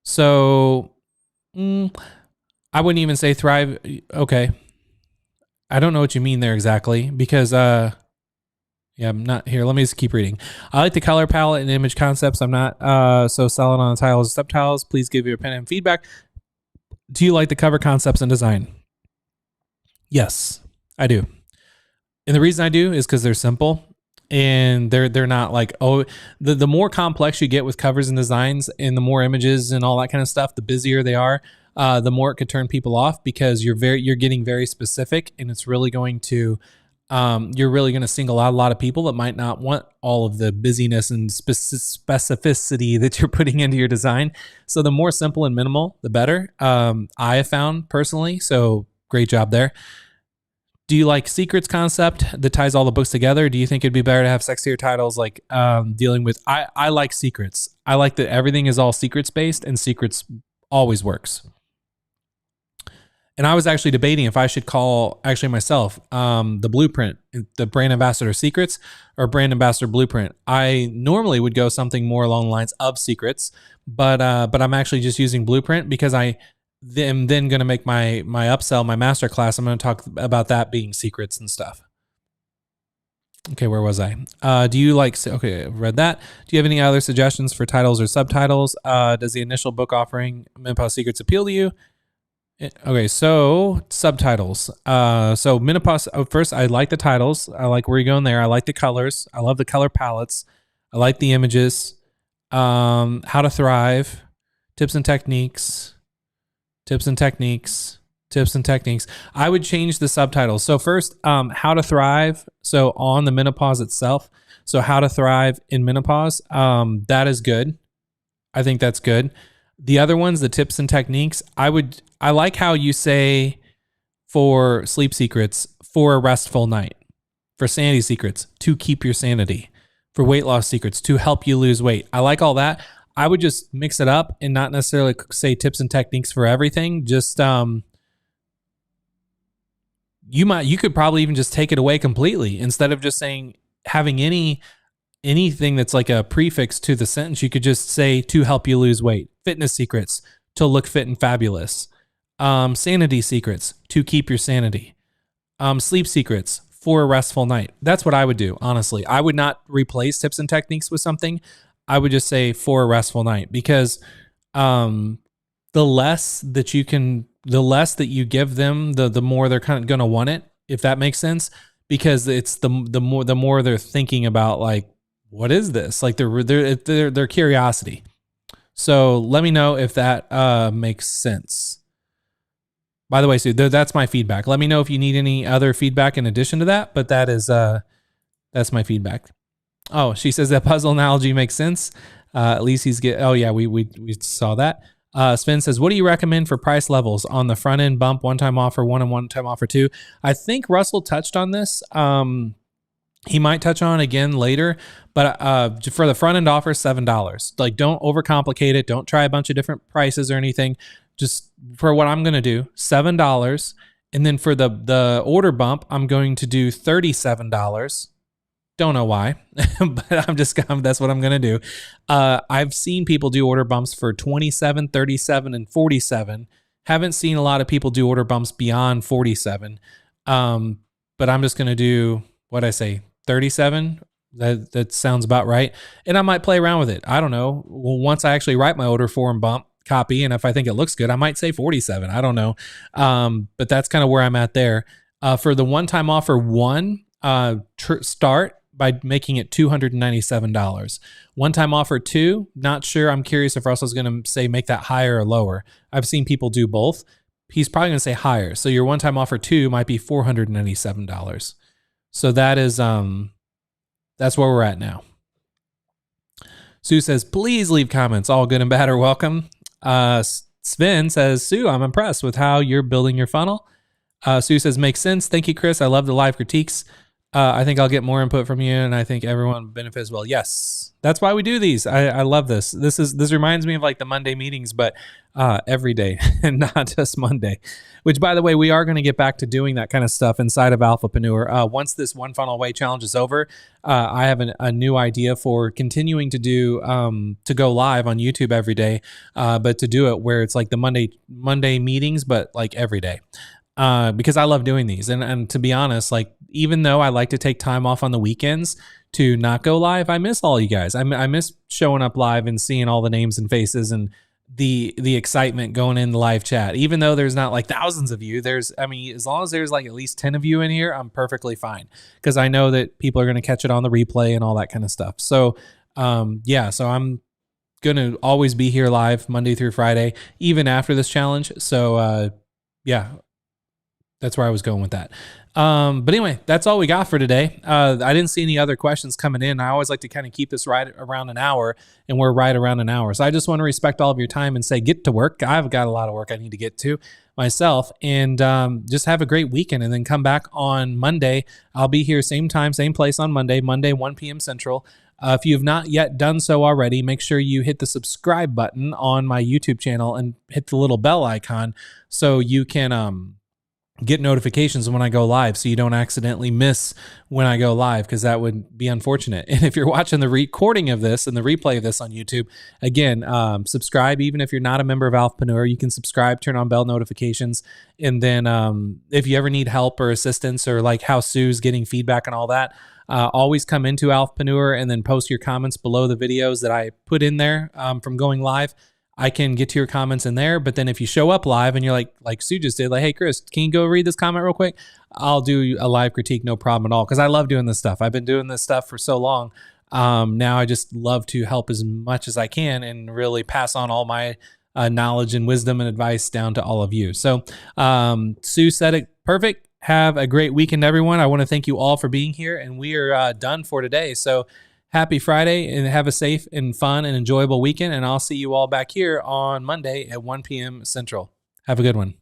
So I wouldn't even say thrive. Okay. I don't know what you mean there exactly, because I'm not here. Let me just keep reading. I like the color palette and image concepts. I'm not so solid on the titles and subtitles. Please give your opinion and feedback. Do you like the cover concepts and design? Yes, I do. And the reason I do is because they're simple. and they're not like, oh, the more complex you get with covers and designs and the more images and all that kind of stuff, the busier they are, the more it could turn people off, because you're getting very specific, and it's really going to you're really going to single out a lot of people that might not want all of the busyness and specificity that you're putting into your design. So the more simple and minimal, the better. I have found personally. So great job there. Do you like secrets concept that ties all the books together? Do you think it'd be better to have sexier titles, like dealing with? I like secrets. I like that everything is all secrets based, and secrets always works. And I was actually debating if I should call myself the blueprint, the brand ambassador secrets, or brand ambassador blueprint. I normally would go something more along the lines of secrets, but I'm actually just using blueprint because I am then going to make my upsell, my masterclass. I'm going to talk about that being secrets and stuff. Okay, where was I? Do you like? Okay, I've read that. Do you have any other suggestions for titles or subtitles? Does the initial book offering Menopause Secrets appeal to you? Okay, so subtitles. So Menopause. First, I like the titles. I like where you're going there. I like the colors. I love the color palettes. I like the images. How to Thrive, tips and techniques. I would change the subtitles. So first, How to Thrive. So on the menopause itself. So How to Thrive in Menopause. That is good. I think that's good. The other ones, the tips and techniques, I like how you say for sleep secrets, for a restful night, for sanity secrets, to keep your sanity, for weight loss secrets, to help you lose weight. I like all that. I would just mix it up and not necessarily say tips and techniques for everything. Just you could probably even just take it away completely. Instead of just saying, having anything that's like a prefix to the sentence, you could just say, to help you lose weight. Fitness secrets, to look fit and fabulous. Sanity secrets, to keep your sanity. Sleep secrets, for a restful night. That's what I would do, honestly. I would not replace tips and techniques with something. I would just say for a restful night, because the less that you give them, the more they're kind of going to want it, if that makes sense, because it's the more they're thinking about, like, what is this? Like their curiosity. So let me know if that makes sense. By the way, Sue, that's my feedback. Let me know if you need any other feedback in addition to that, but that's my feedback. Oh, she says that puzzle analogy makes sense. At least oh yeah, we saw that. Sven says, what do you recommend for price levels on the front end bump, one-time offer 1 and one-time offer 2? I think Russell touched on this. He might touch on it again later, but for the front end offer, $7. Like, don't overcomplicate it. Don't try a bunch of different prices or anything. Just for what I'm going to do, $7. And then for the order bump, I'm going to do $37. Don't know why, but that's what I'm going to do. I've seen people do order bumps for $27, $37, and $47. Haven't seen a lot of people do order bumps beyond $47. But I'm just going to do, what'd I say, $37? That sounds about right. And I might play around with it. I don't know. Well, once I actually write my order form bump copy, and if I think it looks good, I might say 47. I don't know. But that's kind of where I'm at there. For the one-time offer 1, start by making it $297. One-time offer 2, not sure. I'm curious if Russell's going to say make that higher or lower. I've seen people do both. He's probably going to say higher. So your one-time offer 2 might be $497. So that is that's where we're at now. Sue says, please leave comments. All good and bad are welcome. Sven says, Sue, I'm impressed with how you're building your funnel. Sue says, makes sense. Thank you, Chris. I love the live critiques. I think I'll get more input from you, and I think everyone benefits well. Yes, that's why we do these. I love this. This reminds me of like the Monday meetings, but every day and not just Monday. Which, by the way, we are going to get back to doing that kind of stuff inside of Alphapreneur. Once this One Funnel Away challenge is over, I have a new idea for continuing to do to go live on YouTube every day, but to do it where it's like the Monday meetings, but like every day. Because I love doing these. And to be honest, like, even though I like to take time off on the weekends to not go live, I miss all you guys. I miss showing up live and seeing all the names and faces and the excitement going in the live chat. Even though there's not like thousands of you, I mean, as long as there's like at least 10 of you in here, I'm perfectly fine, because I know that people are going to catch it on the replay and all that kind of stuff. So yeah, so I'm going to always be here live Monday through Friday, even after this challenge. So yeah, that's where I was going with that. But anyway, that's all we got for today. I didn't see any other questions coming in. I always like to kind of keep this right around an hour, and we're right around an hour. So I just want to respect all of your time and say, get to work. I've got a lot of work I need to get to myself, and just have a great weekend, and then come back on Monday. I'll be here same time, same place on Monday, 1 p.m. Central. If you have not yet done so already, make sure you hit the subscribe button on my YouTube channel and hit the little bell icon so you can get notifications when I go live, so you don't accidentally miss when I go live, because that would be unfortunate. And if you're watching the recording of this and the replay of this on YouTube, again, subscribe. Even if you're not a member of Alphapreneur, you can subscribe, turn on bell notifications. And then if you ever need help or assistance, or like how Sue's getting feedback and all that, always come into Alphapreneur and then post your comments below the videos that I put in there from going live. I can get to your comments in there. But then if you show up live and you're like Sue just did, like, hey, Chris, can you go read this comment real quick? I'll do a live critique, no problem at all, because I love doing this stuff. I've been doing this stuff for so long. Now I just love to help as much as I can and really pass on all my knowledge and wisdom and advice down to all of you. So Sue said it perfect. Have a great weekend, everyone. I want to thank you all for being here, and we are done for today. So happy Friday, and have a safe and fun and enjoyable weekend. And I'll see you all back here on Monday at 1 p.m. Central. Have a good one.